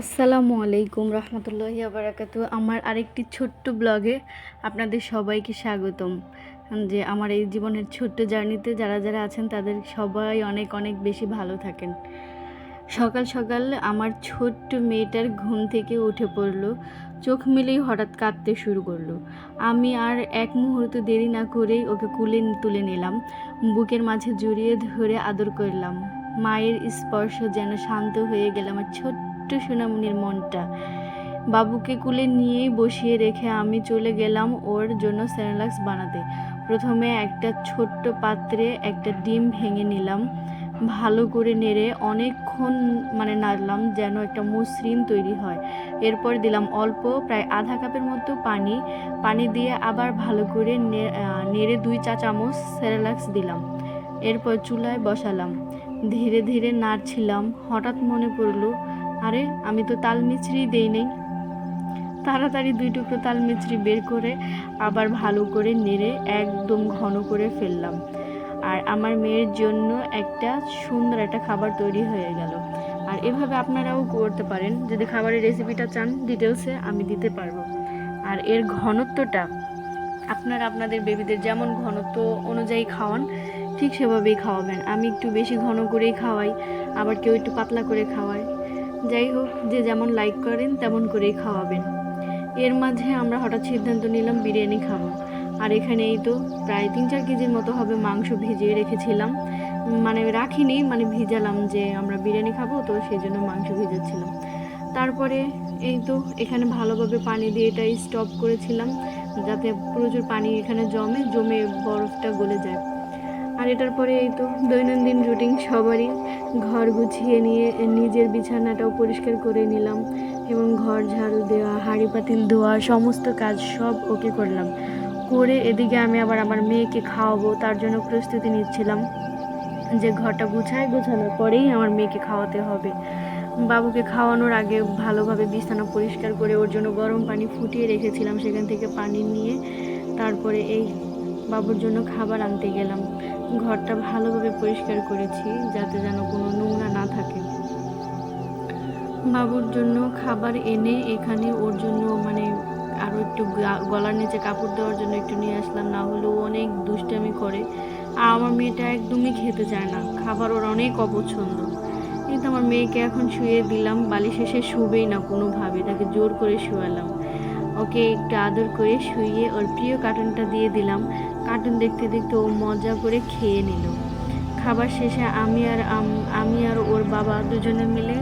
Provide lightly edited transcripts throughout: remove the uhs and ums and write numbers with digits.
আসসালামু আলাইকুম রহমতুল্লাহি বারাকাতু। আমার আরেকটি ছোট্ট ব্লগে আপনাদের সবাইকে স্বাগতম। যে আমার এই জীবনের ছোট্ট জার্নিতে যারা যারা আছেন তাদের সবাই অনেক অনেক বেশি ভালো থাকেন। সকাল সকাল আমার ছোট্ট মেয়েটার ঘুম থেকে উঠে পড়লো, চোখ মেলেই হঠাৎ কাঁদতে শুরু করলো। আমি আর এক মুহূর্ত দেরি না করেই ওকে কুলে তুলে নিলাম, বুকের মাঝে জড়িয়ে ধরে আদর করলাম। মায়ের স্পর্শ যেন শান্ত হয়ে গেল আমার ছোট্ট সোনামণির মনটা। বাবুকে কুলে নিয়েই বসিয়ে রেখে আমি চলে গেলাম ওর জন্য সেরেলাক্স বানাতে। প্রথমে একটা ছোট্ট পাত্রে একটা ডিম ভেঙে নিলাম, ভালো করে নেড়ে অনেকক্ষণ নাড়লাম যেন একটা মসৃণ তৈরি হয়। এরপর দিলাম অল্প প্রায় আধা কাপের মতো পানি দিয়ে আবার ভালো করে নেড়ে 2 চা চামচ সেরেলাক্স দিলাম। এরপর চুলায় বসালাম, ধীরে ধীরে নাড়ছিলাম। হঠাৎ মনে পড়লো, আরে আমি তো তাল মিছরি দেই নেই। তাড়াতাড়ি 2 টুকরো তাল মিছরি বের করে আবার ভালো করে নেড়ে একদম ঘন করে ফেললাম। আর আমার মেয়ের জন্য একটা সুন্দর একটা খাবার তৈরি হয়ে গেল। আর এভাবে আপনারাও করতে পারেন, যদি খাবারের রেসিপিটা চান ডিটেলসে আমি দিতে পারবো। আর এর ঘনত্বটা আপনারা আপনাদের বেবিদের যেমন ঘনত্ব অনুযায়ী খাওয়ান ঠিক সেভাবেই খাওয়াবেন। আমি একটু বেশি ঘন করেই খাওয়াই, আবার কেউ একটু পাতলা করে খাওয়ায়। যাই হোক, যে যেমন লাইক করেন তেমন করেই খাওয়াবেন। এর মাঝে আমরা হঠাৎ সিদ্ধান্ত নিলাম বিরিয়ানি খাবো। আর এখানে এই তো প্রায় 3-4 কেজির মতো হবে মাংস ভিজিয়ে রেখেছিলাম, রাখিনি, ভিজালাম যে আমরা বিরিয়ানি খাবো, তো সেই জন্য মাংস ভিজাচ্ছিলাম। তারপরে এই তো এখানে ভালোভাবে পানি দিয়ে এটা স্টপ করেছিলাম যাতে প্রচুর পানি এখানে জমে বরফটা গলে যায়। আর এটার পরে এই তো দৈনন্দিন রুটিন সবারই, ঘর গুছিয়ে নিয়ে নিজের বিছানাটাও পরিষ্কার করে নিলাম এবং ঘর ঝাড়ু দেওয়া, হাঁড়ি পাতিল ধোয়া, সমস্ত কাজ সব ওকে করলাম। করে এদিকে আমি আবার আমার মেয়েকে খাওয়াবো, তার জন্য প্রস্তুতি নিচ্ছিলাম যে ঘরটা গোছানোর পরেই আমার মেয়েকে খাওয়াতে হবে। বাবুকে খাওয়ানোর আগে ভালোভাবে বিছানা পরিষ্কার করে ওর জন্য গরম পানি ফুটিয়ে রেখেছিলাম, সেখান থেকে পানি নিয়ে তারপরে এই বাবুর জন্য খাবার আনতে গেলাম। ঘরটা ভালোভাবে পরিষ্কার করেছি যাতে যেন কোনো নোংরা না থাকে। বাবুর জন্য খাবার এনে এখানে ওর জন্য আরও একটু গলার নিচে কাপড় দেওয়ার জন্য একটু নিয়ে আসলাম, না হলে ও অনেক দুষ্টামি করে। আর আমার মেয়েটা একদমই খেতে চায় না, খাবার ওর অনেক অপছন্দ। কিন্তু আমার মেয়েকে এখন শুয়ে দিলাম, বালিশে সে শুবেই না কোনোভাবে, তাকে জোর করে শুয়ালাম। ওকে একটু আদর করে শুইয়ে ওর প্রিয় কার্টুনটা দিয়ে দিলাম। কার্টুন দেখতে দেখতে ও মজা করে খেয়ে নিল। খাবার শেষে আমি আর ওর বাবা দুজনে মিলে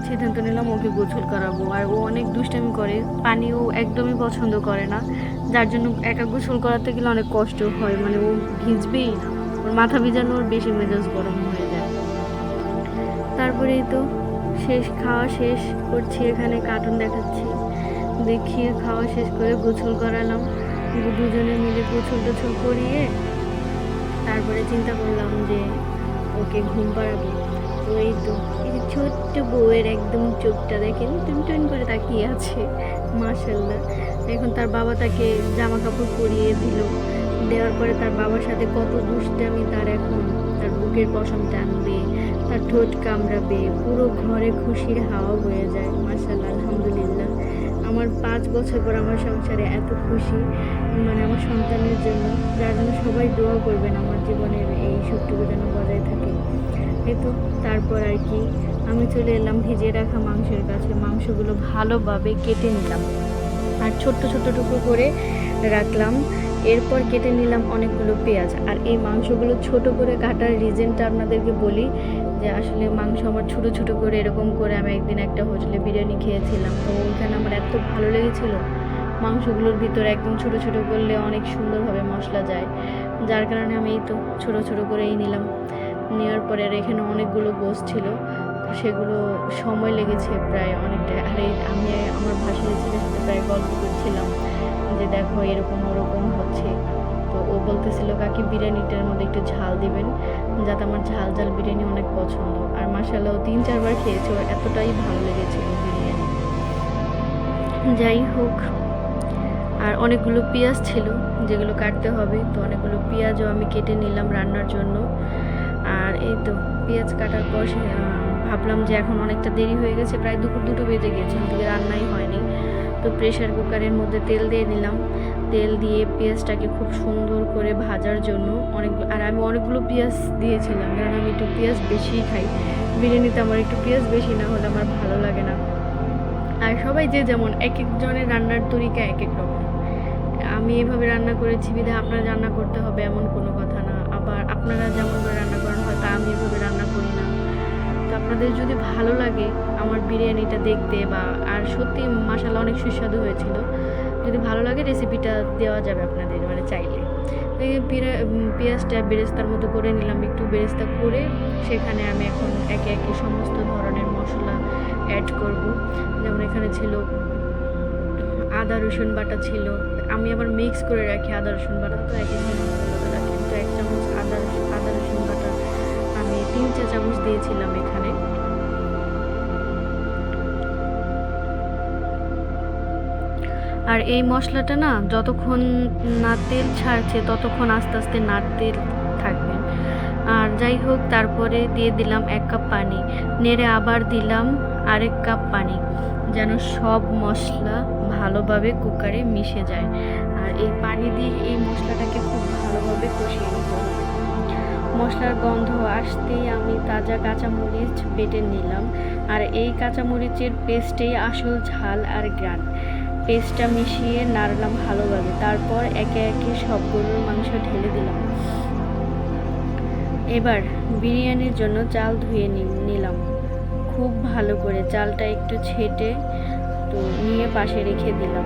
সিদ্ধান্ত নিলাম ওকে গোসল করাবো। আর ও অনেক দুষ্টামি করে, পানি ও একদমই পছন্দ করে না, যার জন্য একা গোসল করাতে গেলে অনেক কষ্ট হয়, ও ভিজবেই না, ওর মাথা ভিজানোর বেশি মেজাজ গরম হয়ে যায়। তারপরেই তো খাওয়া শেষ করছি, এখানে কার্টুন দেখিয়ে খাওয়া শেষ করে গোসল করালাম। দুজনে মিলে গোসল টোছল করিয়ে তারপরে চিন্তা করলাম যে ওকে ঘুম পাড়াবো। তো এই তো এই যে ছোট্ট বউয়ের একদম চোখটা দেখেন টুনটুন করে তাকিয়ে আছে, মাশাআল্লাহ। এখন তার বাবা তাকে জামা কাপড় পরিয়ে দিল, দেওয়ার পরে তার বাবার সাথে কত দুষ্টামি, এখন তার বুকের পশম টানবে, তার ঠোঁট কামড়াবে, পুরো ঘরে খুশির হাওয়া বয়ে যায়। মাশাআল্লাহ, আলহামদুলিল্লাহ। আমার 5 বছর পর আমার সংসারে এত খুশি, আমার সন্তানের জন্য, যার জন্য সবাই দোয়া করবেন আমার জীবনের এই সুখটুকু যেন বজায় থাকে। এই তো তারপর আর কি আমি চলে এলাম ভিজিয়ে রাখা মাংসের কাছে। মাংসগুলো ভালোভাবে কেটে নিলাম আর ছোট্ট ছোট্ট টুকরো করে রাখলাম। এরপর কেটে নিলাম অনেকগুলো পেঁয়াজ। আর এই মাংসগুলো ছোট করে কাটার রিজনটা আপনাদেরকে বলি, যে আসলে মাংস আমার ছোট ছোট করে এরকম করে আমি একদিন একটা হোটেলে বিরিয়ানি খেয়েছিলাম, তো ওইখানে আমার এত ভালো লেগেছিল। মাংসগুলোর ভিতরে একদম ছোট ছোট করলে অনেক সুন্দরভাবে মশলা যায়, যার কারণে আমি এই তো ছোট ছোট করেই নিলাম। নেওয়ার পরে আর এখানে অনেকগুলো গোশ ছিল, তো সেগুলো সময় লেগেছে প্রায় অনেকটা। আর আমি আমার ভাসিয়ে ছেলের সাথে প্রায় গল্প করছিলাম যে দেখো এরকম ওরকম হচ্ছে। তো ও বলতেছিল কাকি বিরিয়ানিটার মধ্যে একটু ঝাল দিবেন, যাতে আমার ঝাল ঝাল বিরিয়ানি অনেক পছন্দ। আর মাশাআল্লাহ ও 3-4 বার খেয়েছে, ওর এতটাই ভালো লেগেছিল বিরিয়ানি। যাই হোক, আর অনেকগুলো পেঁয়াজ ছিল যেগুলো কাটতে হবে, তো অনেকগুলো পেঁয়াজও আমি কেটে নিলাম রান্নার জন্য। আর এই তো পেঁয়াজ কাটার পর ভাবলাম যে এখন অনেকটা দেরি হয়ে গেছে, প্রায় দুপুর 2টো বেজে গিয়েছে, ওদিকে রান্নাই হয়নি। তো প্রেশার কুকারের মধ্যে তেল দিয়ে দিলাম, তেল দিয়ে পেঁয়াজটাকে খুব সুন্দর করে ভাজার জন্য আর আমি অনেকগুলো পেঁয়াজ দিয়েছিলাম, কারণ আমি একটু পেঁয়াজ বেশিই খাই। বিরিয়ানিতে আমার একটু পেঁয়াজ বেশি না হলে আমার ভালো লাগে না। আর সবাই যে যেমন এক একজনের রান্নার তরিকা এক এক রকম। আমি এভাবে রান্না করেছি বিধায় আপনারা রান্না করতে হবে এমন কোনো কথা না, আবার আপনারা যেমন করে রান্না করেন হয়তো আমি এভাবে রান্না করি না। তো আপনাদের যদি ভালো লাগে আমার বিরিয়ানিটা দেখতে বা আর সত্যি মাশাআল্লাহ অনেক সুস্বাদু হয়েছিল, যদি ভালো লাগে রেসিপিটা দেওয়া যাবে আপনাদের মানে চাইলে। এই পেঁয়াজটা বেরেস্তার মতো করে নিলাম, একটু বেরেস্তা করে সেখানে আমি এখন একে একে সমস্ত ধরনের মশলা অ্যাড করব। যেমন এখানে ছিল আদা রসুন বাটা ছিল, আমি আবার মিক্স করে রাখি আদা রসুন বাটা, তো এক একজন আলাদা রাখি। তো 1 চামচ আদা রসুন বাটা আমি 3 চা চামচ দিয়েছিলাম এখানে। আর এই মশলাটা না যতক্ষণ না তেল ছাড়ছে ততক্ষণ আস্তে আস্তে নাড়তে থাকবেন। আর যাই হোক, তারপরে দিয়ে দিলাম 1 কাপ পানি, নেড়ে আবার দিলাম আরেক কাপ পানি, যেন সব মশলা ভালোভাবে কুকারে মিশে যায়। আর এই পানি দিয়ে এই মশলাটাকে খুব ভালোভাবে কষিয়ে নিতে হবে। মশলার গন্ধ আসতেই আমি তাজা কাঁচামরিচ বেটে নিলাম, আর এই কাঁচামরিচের পেস্টেই আসল ঝাল আর গ্রান। পেস্টটা মিশিয়ে নাড়লাম ভালোভাবে, তারপর একে একে সব গরুর মাংস ঢেলে দিলাম। এবার বিরিয়ানির জন্য চাল ধুয়ে নিলাম খুব ভালো করে, চালটা একটু ছেটে তো নিয়ে পাশে রেখে দিলাম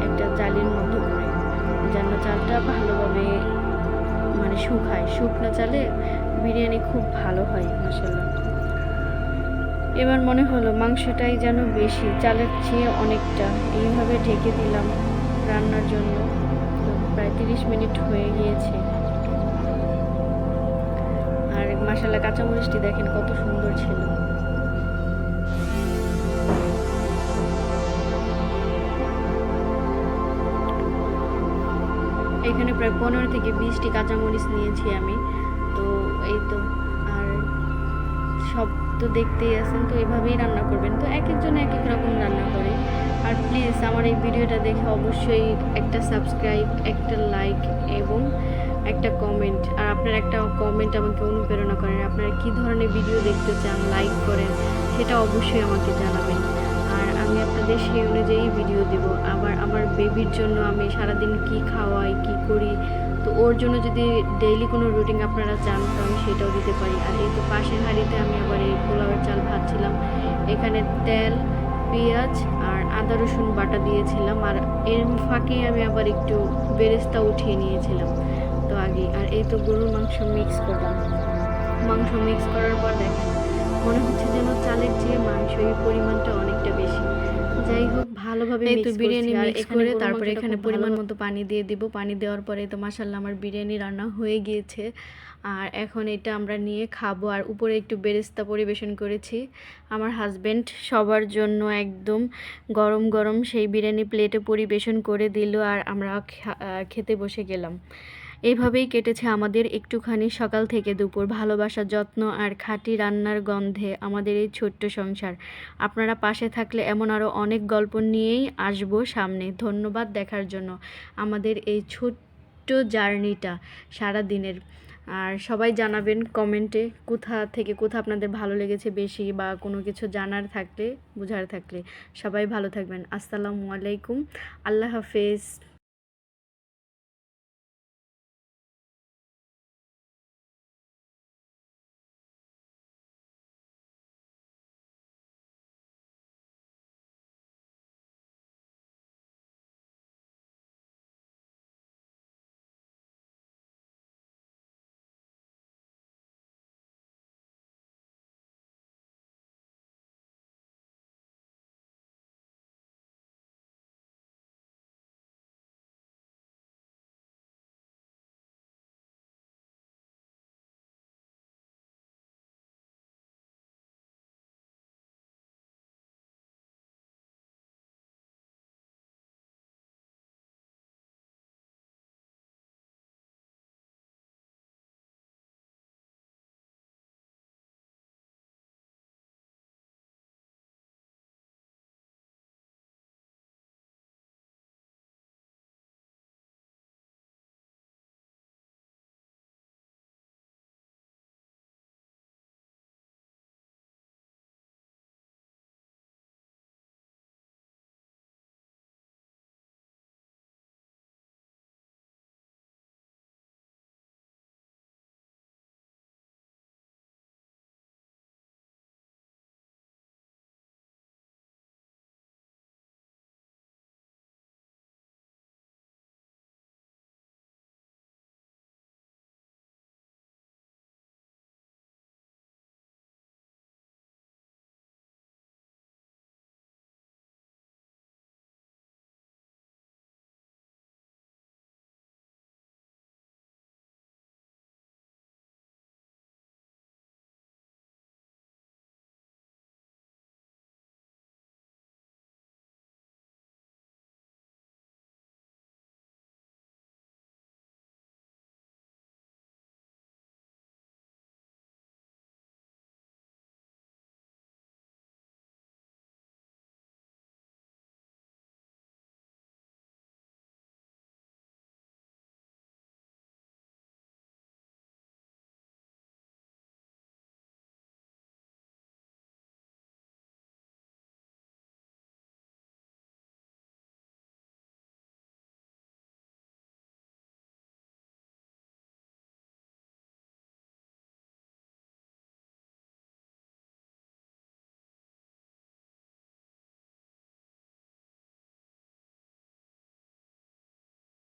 একটা জালির মধ্যে করে, যেন চালটা ভালোভাবে মানে শুকায়। শুকনো চালে বিরিয়ানি খুব ভালো হয় মাশাআল্লাহ। এবার মনে হলো মাংসটাই যেন বেশি, চালের চেয়ে অনেকটা। এইভাবে ঢেকে দিলাম রান্নার জন্য। তো প্রায় 30 মিনিট হয়ে গিয়েছে। আর মাশাআল্লাহ কাঁচামরিচটি দেখেন কত সুন্দর ছিল। এখানে প্রায় 15 থেকে 20টি কাঁচামরিচ নিয়েছি আমি। তো এই তো, আর সব তো দেখতেই আছেন, তো এভাবেই রান্না করবেন। তো এক একজন এক এক রকম রান্না করে। আর প্লিজ আমার এই ভিডিওটা দেখে অবশ্যই একটা সাবস্ক্রাইব, একটা লাইক এবং একটা কমেন্ট। আর আপনার একটা কমেন্ট আমাকে অনুপ্রেরণা করেন, আপনারা কী ধরনের ভিডিও দেখতে চান, লাইক করেন, সেটা অবশ্যই আমাকে জানাবেন। আর আমি আপনাদের সেই অনুযায়ী ভিডিও দেব। আবার আমার বেবির জন্য আমি সারাদিন কি খাওয়াই, কি করি, তো ওর জন্য যদি ডেইলি কোনো রুটিন আপনারা চান তো আমি সেটাও দিতে পারি। আর এই তো পাশের হাঁড়িতে আমি আবার এই পোলাওয়ের চাল ভাজছিলাম, এখানে তেল, পেঁয়াজ আর আদা রসুন বাটা দিয়েছিলাম, আর এর ফাঁকে আমি আবার একটু বেরেস্তা উঠিয়ে নিয়েছিলাম তো আগে। আর এই তো গরুর মাংস মিক্স করলাম, মাংস মিক্স করার পর দেখেন মনে হচ্ছে যেন চালের চেয়ে মাংসের পরিমাণটা অনেকটা বেশি। যাই হোক, ভালোভাবে বিরিয়ানি মিক্স করে তারপরে এখানে পরিমাণ মতো পানি দিয়ে দিব। পানি দেওয়ার পরে তো মাশাআল্লাহ আমার বিরিয়ানি রান্না হয়ে গিয়েছে। আর এখন এটা আমরা নিয়ে খাবো। আর উপরে একটু বেরেস্তা পরিবেশন করেছি আমার হাজব্যান্ড সবার জন্য, একদম গরম গরম সেই বিরিয়ানি প্লেটে পরিবেশন করে দিল, আর আমরা খেতে বসে গেলাম। এইভাবেই কেটেছে আমাদের একটুখানি সকাল থেকে দুপুর, ভালোবাসা, যত্ন আর খাঁটি রান্নার গন্ধে আমাদের এই ছোট্ট সংসার। আপনারা পাশে থাকলে এমন আরও অনেক গল্প নিয়েই আসবো সামনে। ধন্যবাদ দেখার জন্য আমাদের এই ছোট্ট জার্নিটা সারা দিনের। আর সবাই জানাবেন কমেন্টে কোথা আপনাদের ভালো লেগেছে বেশি, বা কোনো কিছু জানার থাকলে, বোঝার থাকলে। সবাই ভালো থাকবেন। আসসালামু আলাইকুম, আল্লাহ হাফেজ।